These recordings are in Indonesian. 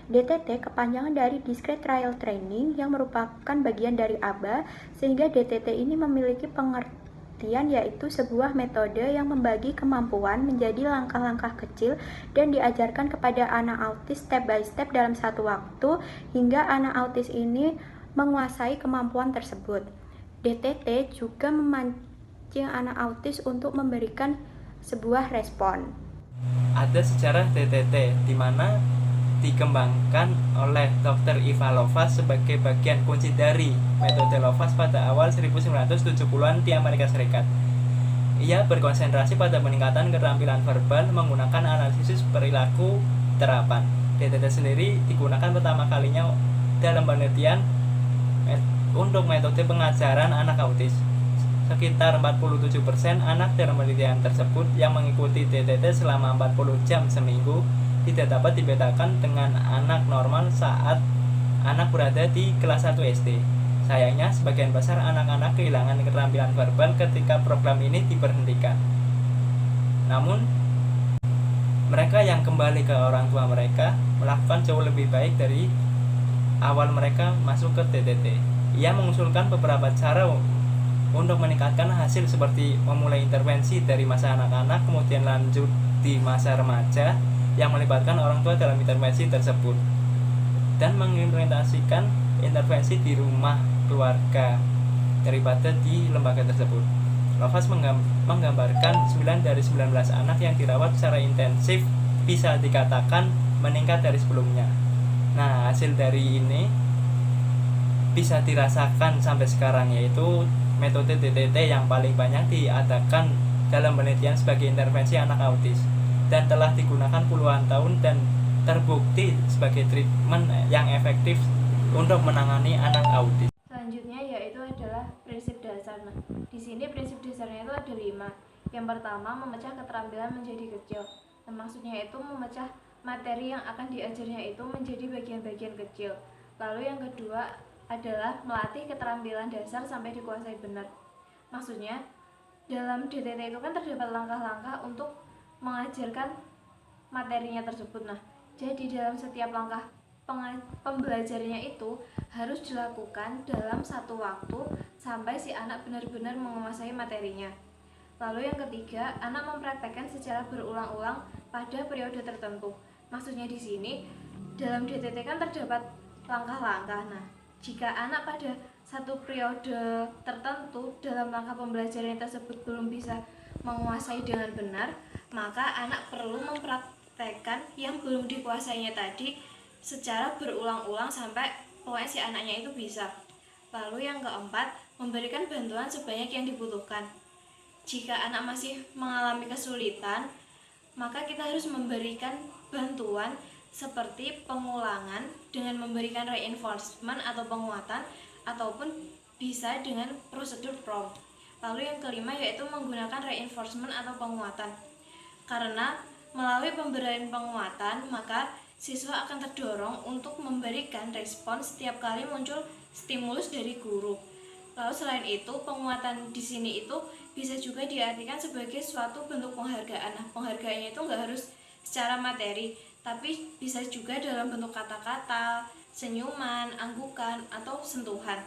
DTT kepanjangan dari Discrete Trial Training yang merupakan bagian dari ABA, sehingga DTT ini memiliki pengertian yaitu sebuah metode yang membagi kemampuan menjadi langkah-langkah kecil dan diajarkan kepada anak autis step by step dalam satu waktu hingga anak autis ini menguasai kemampuan tersebut. DTT juga memancing anak autis untuk memberikan sebuah respon. Ada sejarah DTT di mana dikembangkan oleh Dr. Iva Lovaas sebagai bagian kunci dari metode Lovaas pada awal 1970-an di Amerika Serikat. Ia berkonsentrasi pada peningkatan keterampilan verbal menggunakan analisis perilaku terapan. DTT sendiri digunakan pertama kalinya dalam penelitian untuk metode pengajaran anak autis. Sekitar 47% anak dalam penelitian tersebut yang mengikuti DTT selama 40 jam seminggu tidak dapat dibedakan dengan anak normal saat anak berada di kelas 1 SD. Sayangnya, sebagian besar anak-anak kehilangan keterampilan verbal ketika program ini diberhentikan. Namun, mereka yang kembali ke orang tua mereka melakukan jauh lebih baik dari awal mereka masuk ke DTT. Ia mengusulkan beberapa cara untuk meningkatkan hasil seperti memulai intervensi dari masa anak-anak kemudian lanjut di masa remaja yang melibatkan orang tua dalam intervensi tersebut dan mengimplementasikan intervensi di rumah keluarga daripada di lembaga tersebut. Lovaas menggambarkan 9 dari 19 anak yang dirawat secara intensif bisa dikatakan meningkat dari sebelumnya. Nah, hasil dari ini bisa dirasakan sampai sekarang, yaitu metode DTT yang paling banyak diadakan dalam penelitian sebagai intervensi anak autis dan telah digunakan puluhan tahun dan terbukti sebagai treatment yang efektif untuk menangani anak autis. Selanjutnya yaitu adalah prinsip dasar. Nah, di sini prinsip dasarnya itu ada 5. Yang pertama, memecah keterampilan menjadi kecil. Nah, maksudnya itu memecah materi yang akan diajarnya itu menjadi bagian-bagian kecil. Lalu yang kedua adalah melatih keterampilan dasar sampai dikuasai benar. Maksudnya, dalam DTT itu kan terdapat langkah-langkah untuk mengajarkan materinya tersebut. Nah, jadi dalam setiap langkah pembelajarannya itu harus dilakukan dalam satu waktu sampai si anak benar-benar menguasai materinya. Lalu yang ketiga, anak mempraktekkan secara berulang-ulang pada periode tertentu. Maksudnya di sini dalam DTT kan terdapat langkah-langkah. Nah, jika anak pada satu periode tertentu dalam langkah pembelajaran tersebut belum bisa menguasai dengan benar, maka anak perlu mempraktekkan yang belum dikuasainya tadi secara berulang-ulang sampai pokoknya si anaknya itu bisa. Lalu yang keempat, memberikan bantuan sebanyak yang dibutuhkan. Jika anak masih mengalami kesulitan, maka kita harus memberikan bantuan seperti pengulangan dengan memberikan reinforcement atau penguatan, ataupun bisa dengan prosedur PROM. Lalu yang kelima yaitu menggunakan reinforcement atau penguatan. Karena melalui pemberian penguatan, maka siswa akan terdorong untuk memberikan respon setiap kali muncul stimulus dari guru. Lalu selain itu, penguatan di sini itu bisa juga diartikan sebagai suatu bentuk penghargaan. Nah, penghargaannya itu nggak harus secara materi, tapi bisa juga dalam bentuk kata-kata, senyuman, anggukan, atau sentuhan.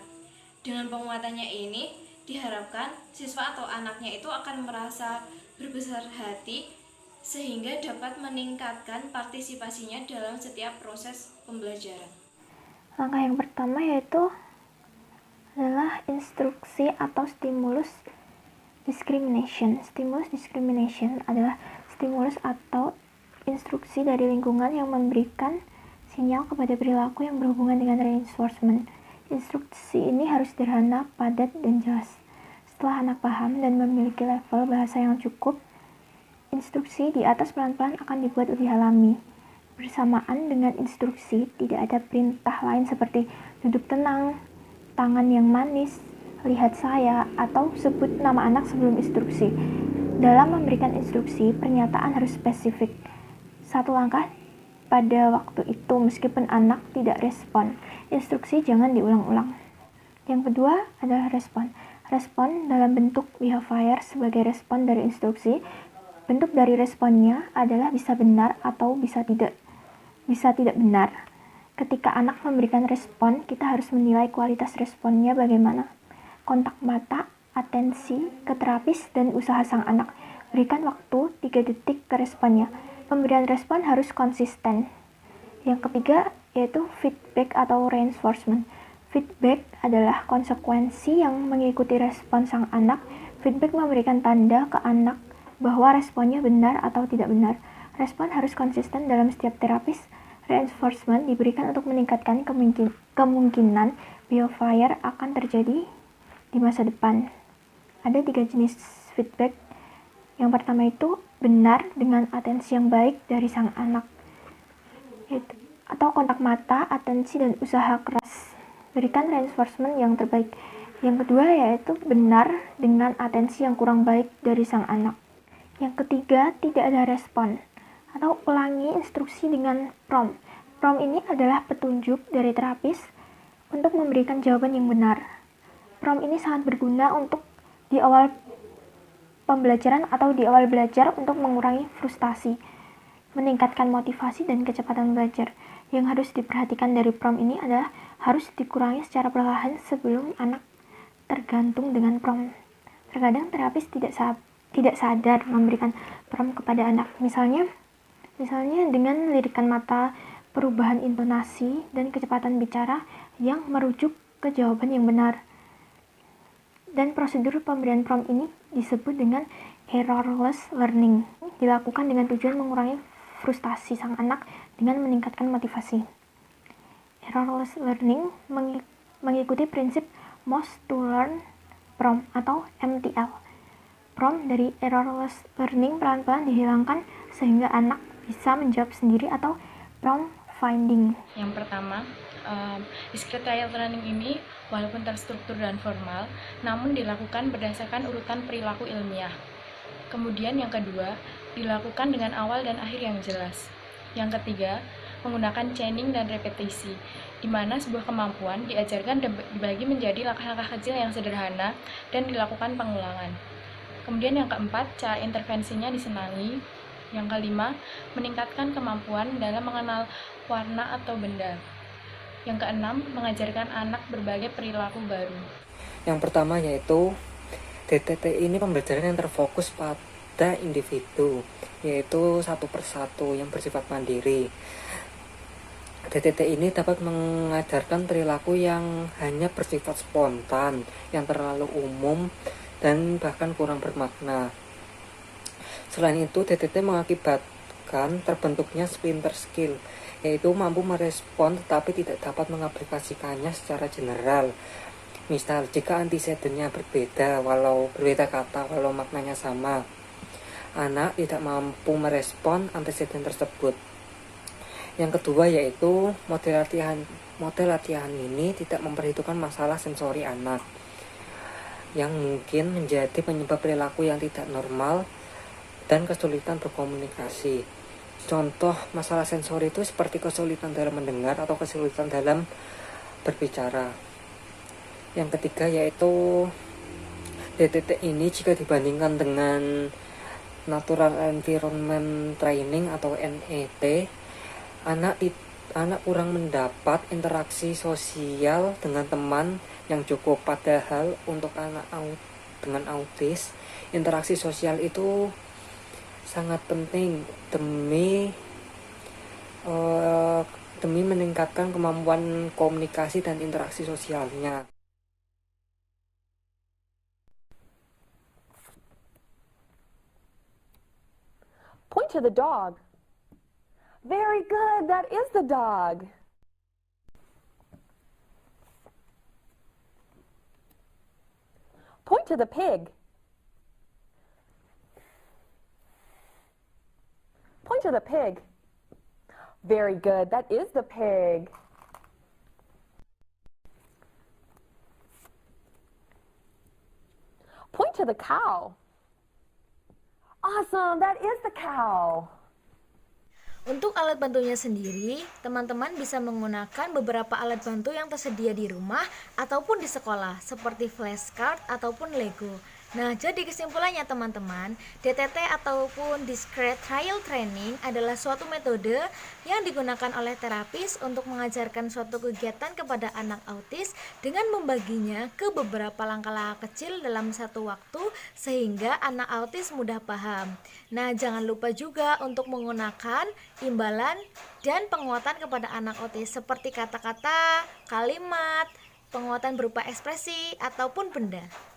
Dengan penguatannya ini, diharapkan siswa atau anaknya itu akan merasa berbesar hati sehingga dapat meningkatkan partisipasinya dalam setiap proses pembelajaran. Langkah yang pertama yaitu adalah instruksi atau stimulus discrimination. Stimulus discrimination adalah stimulus atau instruksi dari lingkungan yang memberikan sinyal kepada perilaku yang berhubungan dengan reinforcement. Instruksi ini harus sederhana, padat, dan jelas. Setelah anak paham dan memiliki level bahasa yang cukup, instruksi di atas pelan-pelan akan dibuat lebih alami. Bersamaan dengan instruksi, tidak ada perintah lain seperti duduk tenang, tangan yang manis, lihat saya, atau sebut nama anak sebelum instruksi. Dalam memberikan instruksi, pernyataan harus spesifik. Satu langkah pada waktu itu meskipun anak tidak respon. Instruksi jangan diulang-ulang. Yang kedua adalah respon. Respon dalam bentuk behavior sebagai respon dari instruksi. Bentuk dari responnya adalah bisa benar atau bisa tidak benar. Ketika anak memberikan respon, kita harus menilai kualitas responnya bagaimana. Kontak mata, atensi ke terapis, dan usaha sang anak. Berikan waktu 3 detik ke responnya. Pemberian respon harus konsisten. Yang ketiga yaitu feedback atau reinforcement. Feedback adalah konsekuensi yang mengikuti respon sang anak. Feedback memberikan tanda ke anak bahwa responnya benar atau tidak benar. Respon harus konsisten dalam setiap terapis. Reinforcement diberikan untuk meningkatkan kemungkinan biofire akan terjadi di masa depan. Ada 3 jenis feedback. Yang pertama itu benar dengan atensi yang baik dari sang anak, atau kontak mata, atensi, dan usaha keras. Berikan reinforcement yang terbaik. Yang kedua yaitu benar dengan atensi yang kurang baik dari sang anak. Yang ketiga, tidak ada respon, atau ulangi instruksi dengan prompt. Prompt ini adalah petunjuk dari terapis untuk memberikan jawaban yang benar. Prompt ini sangat berguna untuk di awal pembelajaran atau di awal belajar untuk mengurangi frustasi, meningkatkan motivasi dan kecepatan belajar. Yang harus diperhatikan dari prompt ini adalah harus dikurangi secara perlahan sebelum anak tergantung dengan prompt. Terkadang terapis tidak sadar memberikan prompt kepada anak. Misalnya dengan lirikan mata, perubahan intonasi, dan kecepatan bicara yang merujuk ke jawaban yang benar. Dan prosedur pemberian prompt ini disebut dengan errorless learning. Dilakukan dengan tujuan mengurangi frustasi sang anak dengan meningkatkan motivasi. Errorless learning mengikuti prinsip most to learn prompt atau MTL. Prompt dari errorless learning pelan-pelan dihilangkan sehingga anak bisa menjawab sendiri atau prompt finding. Yang pertama, discrete trial training ini walaupun terstruktur dan formal, namun dilakukan berdasarkan urutan perilaku ilmiah. Kemudian yang kedua, dilakukan dengan awal dan akhir yang jelas. Yang ketiga, menggunakan chaining dan repetisi, di mana sebuah kemampuan diajarkan dibagi menjadi langkah-langkah kecil yang sederhana dan dilakukan pengulangan. Kemudian yang keempat, cara intervensinya disenangi. Yang kelima, meningkatkan kemampuan dalam mengenal warna atau benda. Yang keenam, mengajarkan anak berbagai perilaku baru. Yang pertama yaitu DTT ini pembelajaran yang terfokus pada individu, yaitu satu persatu yang bersifat mandiri. DTT ini dapat mengajarkan perilaku yang hanya bersifat spontan, yang terlalu umum, dan bahkan kurang bermakna. Selain itu, DTT mengakibatkan terbentuknya splinter skill, yaitu mampu merespon tetapi tidak dapat mengaplikasikannya secara general. Misal, jika antecedennya berbeda kata walau maknanya sama, anak tidak mampu merespon anteceden tersebut. Yang kedua yaitu model latihan ini tidak memperhitungkan masalah sensori anak, yang mungkin menjadi penyebab perilaku yang tidak normal dan kesulitan berkomunikasi. Contoh masalah sensori itu seperti kesulitan dalam mendengar atau kesulitan dalam berbicara. Yang ketiga yaitu DTT ini jika dibandingkan dengan Natural Environment Training atau NET, anak kurang mendapat interaksi sosial dengan teman yang cukup. Padahal untuk anak dengan autis, interaksi sosial itu sangat penting demi meningkatkan kemampuan komunikasi dan interaksi sosialnya. Point to the dog. Very good, that is the dog. Point to the pig. Point to the pig. Very good, that is the pig. Point to the cow. Awesome, that is the cow. Untuk alat bantunya sendiri, teman-teman bisa menggunakan beberapa alat bantu yang tersedia di rumah ataupun di sekolah, seperti flashcard ataupun Lego. Nah, jadi kesimpulannya teman-teman, DTT ataupun Discrete Trial Training adalah suatu metode yang digunakan oleh terapis untuk mengajarkan suatu kegiatan kepada anak autis dengan membaginya ke beberapa langkah-langkah kecil dalam satu waktu sehingga anak autis mudah paham. Nah, jangan lupa juga untuk menggunakan imbalan dan penguatan kepada anak autis seperti kata-kata, kalimat, penguatan berupa ekspresi ataupun benda.